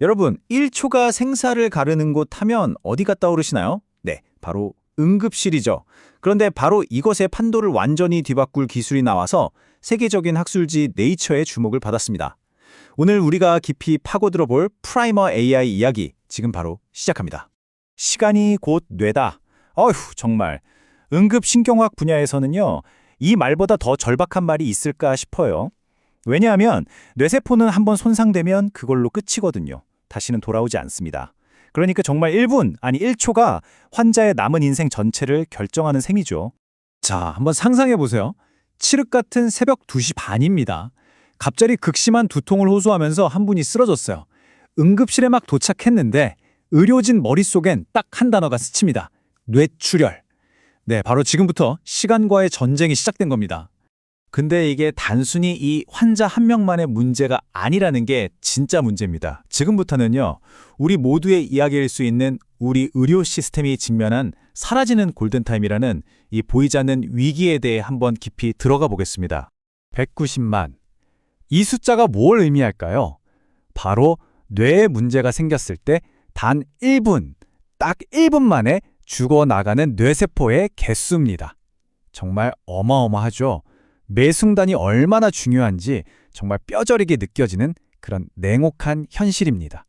여러분, 1초가 생사를 가르는 곳 하면 어디가 떠오르시나요? 네, 바로 응급실이죠. 그런데 바로 이것의 판도를 완전히 뒤바꿀 기술이 나와서 세계적인 학술지 네이처의 주목을 받았습니다. 오늘 우리가 깊이 파고들어 볼 프라이머 AI 이야기 지금 바로 시작합니다. 시간이 곧 뇌다. 어휴, 정말. 응급신경학 분야에서는요, 이 말보다 더 절박한 말이 있을까 싶어요. 왜냐하면 뇌세포는 한번 손상되면 그걸로 끝이거든요. 다시는 돌아오지 않습니다. 그러니까 정말 1분, 아니 1초가 환자의 남은 인생 전체를 결정하는 셈이죠. 자, 한번 상상해 보세요. 칠흑 같은 새벽 2시 반입니다. 갑자기 극심한 두통을 호소하면서 한 분이 쓰러졌어요. 응급실에 막 도착했는데 의료진 머릿속엔 딱 한 단어가 스칩니다. 뇌출혈. 네, 바로 지금부터 시간과의 전쟁이 시작된 겁니다. 근데 이게 단순히 이 환자 한 명만의 문제가 아니라는 게 진짜 문제입니다. 지금부터는요, 우리 모두의 이야기일 수 있는 우리 의료 시스템이 직면한 사라지는 골든타임이라는 이 보이지 않는 위기에 대해 한번 깊이 들어가 보겠습니다. 190만. 이 숫자가 뭘 의미할까요? 바로 뇌에 문제가 생겼을 때 단 1분, 딱 1분 만에 죽어나가는 뇌세포의 개수입니다. 정말 어마어마하죠? 매 순간이 얼마나 중요한지 정말 뼈저리게 느껴지는 그런 냉혹한 현실입니다.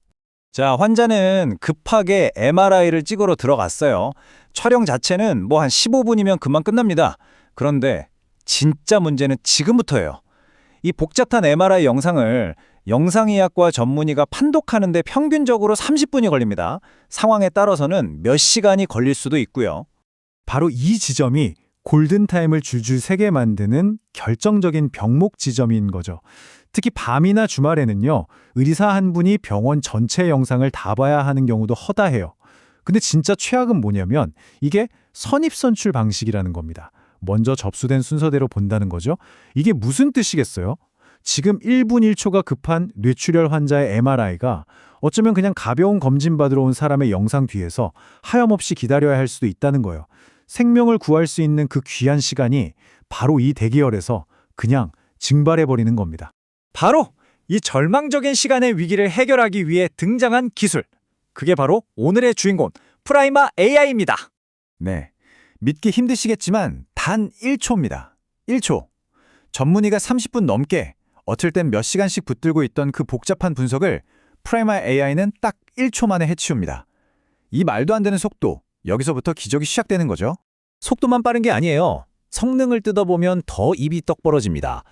자, 환자는 급하게 MRI를 찍으러 들어갔어요. 촬영 자체는 뭐 한 15분이면 금방 끝납니다. 그런데 진짜 문제는 지금부터예요. 이 복잡한 MRI 영상을 영상의학과 전문의가 판독하는데 평균적으로 30분이 걸립니다. 상황에 따라서는 몇 시간이 걸릴 수도 있고요. 바로 이 지점이 골든타임을 줄줄 새게 만드는 결정적인 병목 지점인 거죠. 특히 밤이나 주말에는요, 의사 한 분이 병원 전체 영상을 다 봐야 하는 경우도 허다해요. 근데 진짜 최악은 뭐냐면 이게 선입선출 방식이라는 겁니다. 먼저 접수된 순서대로 본다는 거죠. 이게 무슨 뜻이겠어요? 지금 1분 1초가 급한 뇌출혈 환자의 MRI가 어쩌면 그냥 가벼운 검진 받으러 온 사람의 영상 뒤에서 하염없이 기다려야 할 수도 있다는 거예요. 생명을 구할 수 있는 그 귀한 시간이 바로 이 대기열에서 그냥 증발해버리는 겁니다. 바로 이 절망적인 시간의 위기를 해결하기 위해 등장한 기술. 그게 바로 오늘의 주인공, 프라이마 AI입니다. 네, 믿기 힘드시겠지만 단 1초입니다. 1초. 전문의가 30분 넘게, 어쩔 땐 몇 시간씩 붙들고 있던 그 복잡한 분석을 프라이마 AI는 딱 1초 만에 해치웁니다. 이 말도 안 되는 속도, 여기서부터 기적이 시작되는 거죠. 속도만 빠른 게 아니에요. 성능을 뜯어보면 더 입이 떡 벌어집니다.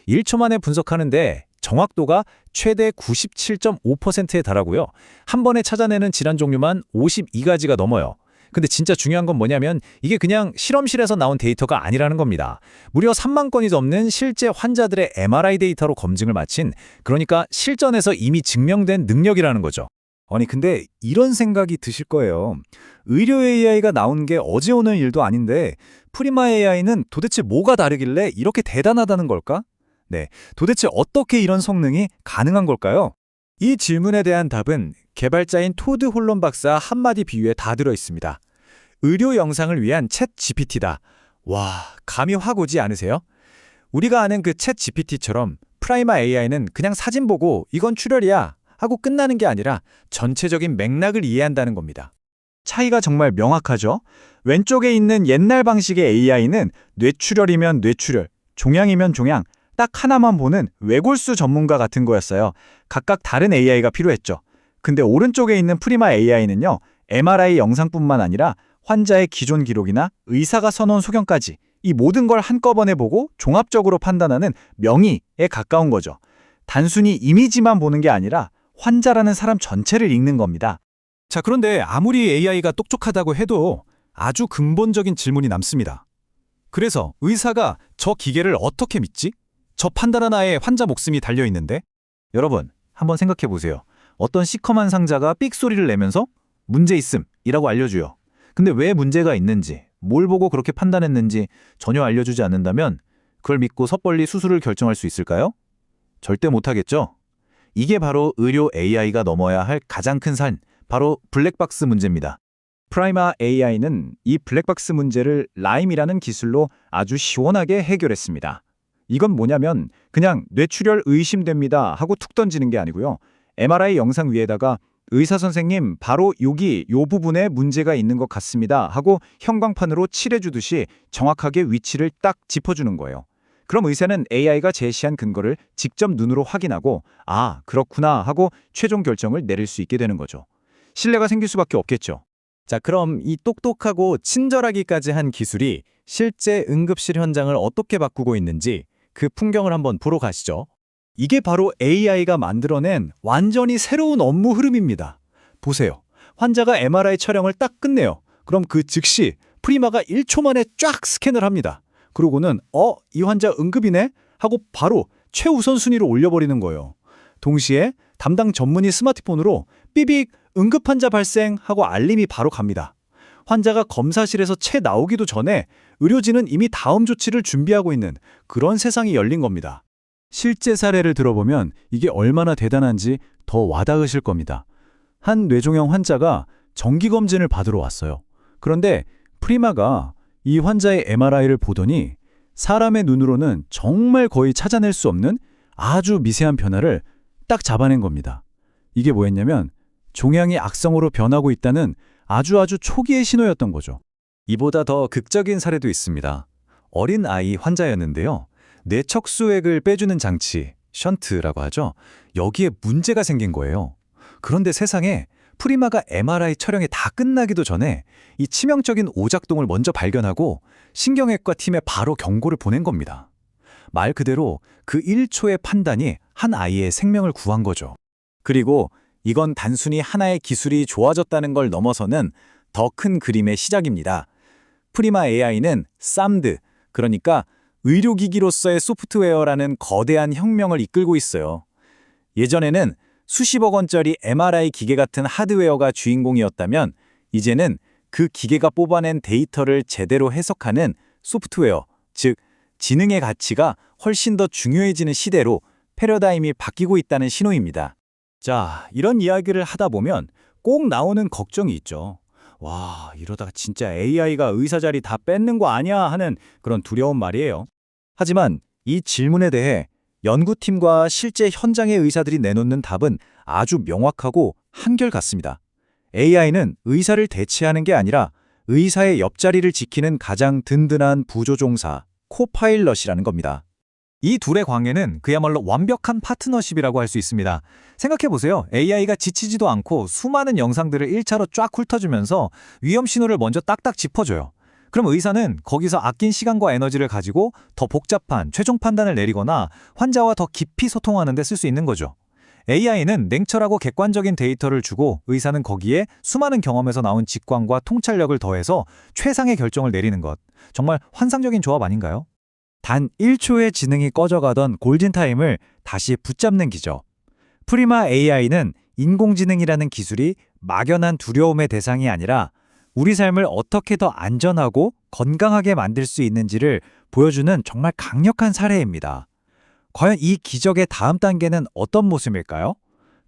1초 만에 분석하는데 정확도가 최대 97.5%에 달하고요. 한 번에 찾아내는 질환 종류만 52가지가 넘어요. 근데 진짜 중요한 건 뭐냐면 이게 그냥 실험실에서 나온 데이터가 아니라는 겁니다. 무려 3만 건이 넘는 실제 환자들의 MRI 데이터로 검증을 마친, 그러니까 실전에서 이미 증명된 능력이라는 거죠. 아니 근데 이런 생각이 드실 거예요. 의료 AI가 나온 게 어제 오늘 일도 아닌데 프리마 AI는 도대체 뭐가 다르길래 이렇게 대단하다는 걸까? 네, 도대체 어떻게 이런 성능이 가능한 걸까요? 이 질문에 대한 답은 개발자인 토드 홀론 박사 한마디 비유에 다 들어 있습니다. 의료 영상을 위한 챗 GPT다. 와, 감이 확 오지 않으세요? 우리가 아는 그 챗 GPT처럼 프라이마 AI는 그냥 사진 보고 이건 출혈이야 하고 끝나는 게 아니라 전체적인 맥락을 이해한다는 겁니다. 차이가 정말 명확하죠? 왼쪽에 있는 옛날 방식의 AI는 뇌출혈이면 뇌출혈, 종양이면 종양, 딱 하나만 보는 외골수 전문가 같은 거였어요. 각각 다른 AI가 필요했죠. 근데 오른쪽에 있는 프리마 AI는요, MRI 영상뿐만 아니라 환자의 기존 기록이나 의사가 써놓은 소견까지 이 모든 걸 한꺼번에 보고 종합적으로 판단하는 명의에 가까운 거죠. 단순히 이미지만 보는 게 아니라 환자라는 사람 전체를 읽는 겁니다. 자, 그런데 아무리 AI가 똑똑하다고 해도 아주 근본적인 질문이 남습니다. 그래서 의사가 저 기계를 어떻게 믿지? 저 판단 하나에 환자 목숨이 달려있는데? 여러분, 한번 생각해 보세요. 어떤 시커먼 상자가 삑 소리를 내면서 문제 있음이라고 알려줘요. 근데 왜 문제가 있는지, 뭘 보고 그렇게 판단했는지 전혀 알려주지 않는다면 그걸 믿고 섣벌리 수술을 결정할 수 있을까요? 절대 못하겠죠? 이게 바로 의료 AI가 넘어야 할 가장 큰 산, 바로 블랙박스 문제입니다. 프라이마 AI는 이 블랙박스 문제를 라임이라는 기술로 아주 시원하게 해결했습니다. 이건 뭐냐면 그냥 뇌출혈 의심됩니다 하고 툭 던지는 게 아니고요. MRI 영상 위에다가 의사 선생님 바로 여기 요 부분에 문제가 있는 것 같습니다 하고 형광판으로 칠해주듯이 정확하게 위치를 딱 짚어주는 거예요. 그럼 의사는 AI가 제시한 근거를 직접 눈으로 확인하고 아, 그렇구나 하고 최종 결정을 내릴 수 있게 되는 거죠. 신뢰가 생길 수밖에 없겠죠. 자, 그럼 이 똑똑하고 친절하기까지 한 기술이 실제 응급실 현장을 어떻게 바꾸고 있는지 그 풍경을 한번 보러 가시죠. 이게 바로 AI가 만들어낸 완전히 새로운 업무 흐름입니다. 보세요. 환자가 MRI 촬영을 딱 끝내요. 그럼 그 즉시 프리마가 1초 만에 쫙 스캔을 합니다. 그러고는 이 환자 응급이네? 하고 바로 최우선 순위로 올려버리는 거예요. 동시에 담당 전문의 스마트폰으로 삐빅 응급 환자 발생 하고 알림이 바로 갑니다. 환자가 검사실에서 채 나오기도 전에 의료진은 이미 다음 조치를 준비하고 있는 그런 세상이 열린 겁니다. 실제 사례를 들어보면 이게 얼마나 대단한지 더 와닿으실 겁니다. 한 뇌종양 환자가 정기검진을 받으러 왔어요. 그런데 프리마가 이 환자의 MRI를 보더니 사람의 눈으로는 정말 거의 찾아낼 수 없는 아주 미세한 변화를 딱 잡아낸 겁니다. 이게 뭐였냐면 종양이 악성으로 변하고 있다는 아주 초기의 신호였던 거죠. 이보다 더 극적인 사례도 있습니다. 어린 아이 환자였는데요. 뇌척수액을 빼주는 장치, 션트라고 하죠. 여기에 문제가 생긴 거예요. 그런데 세상에 프리마가 MRI 촬영이 다 끝나기도 전에 이 치명적인 오작동을 먼저 발견하고 신경외과 팀에 바로 경고를 보낸 겁니다. 말 그대로 그 1초의 판단이 한 아이의 생명을 구한 거죠. 그리고 이건 단순히 하나의 기술이 좋아졌다는 걸 넘어서는 더 큰 그림의 시작입니다. 프리마 AI는 쌈드, 그러니까 의료기기로서의 소프트웨어라는 거대한 혁명을 이끌고 있어요. 예전에는 수십억 원짜리 MRI 기계 같은 하드웨어가 주인공이었다면 이제는 그 기계가 뽑아낸 데이터를 제대로 해석하는 소프트웨어, 즉 지능의 가치가 훨씬 더 중요해지는 시대로 패러다임이 바뀌고 있다는 신호입니다. 자, 이런 이야기를 하다 보면 꼭 나오는 걱정이 있죠. 와, 이러다가 진짜 AI가 의사 자리 다 뺏는 거 아니야 하는 그런 두려운 말이에요. 하지만 이 질문에 대해 연구팀과 실제 현장의 의사들이 내놓는 답은 아주 명확하고 한결같습니다. AI는 의사를 대체하는 게 아니라 의사의 옆자리를 지키는 가장 든든한 부조종사, 코파일럿이라는 겁니다. 이 둘의 관계는 그야말로 완벽한 파트너십이라고 할 수 있습니다. 생각해보세요. AI가 지치지도 않고 수많은 영상들을 1차로 쫙 훑어주면서 위험 신호를 먼저 딱딱 짚어줘요. 그럼 의사는 거기서 아낀 시간과 에너지를 가지고 더 복잡한 최종 판단을 내리거나 환자와 더 깊이 소통하는 데 쓸 수 있는 거죠. AI는 냉철하고 객관적인 데이터를 주고 의사는 거기에 수많은 경험에서 나온 직관과 통찰력을 더해서 최상의 결정을 내리는 것. 정말 환상적인 조합 아닌가요? 단 1초의 지능이 꺼져가던 골든타임을 다시 붙잡는 기적. 프리마 AI는 인공지능이라는 기술이 막연한 두려움의 대상이 아니라 우리 삶을 어떻게 더 안전하고 건강하게 만들 수 있는지를 보여주는 정말 강력한 사례입니다. 과연 이 기적의 다음 단계는 어떤 모습일까요?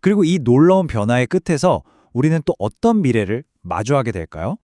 그리고 이 놀라운 변화의 끝에서 우리는 또 어떤 미래를 마주하게 될까요?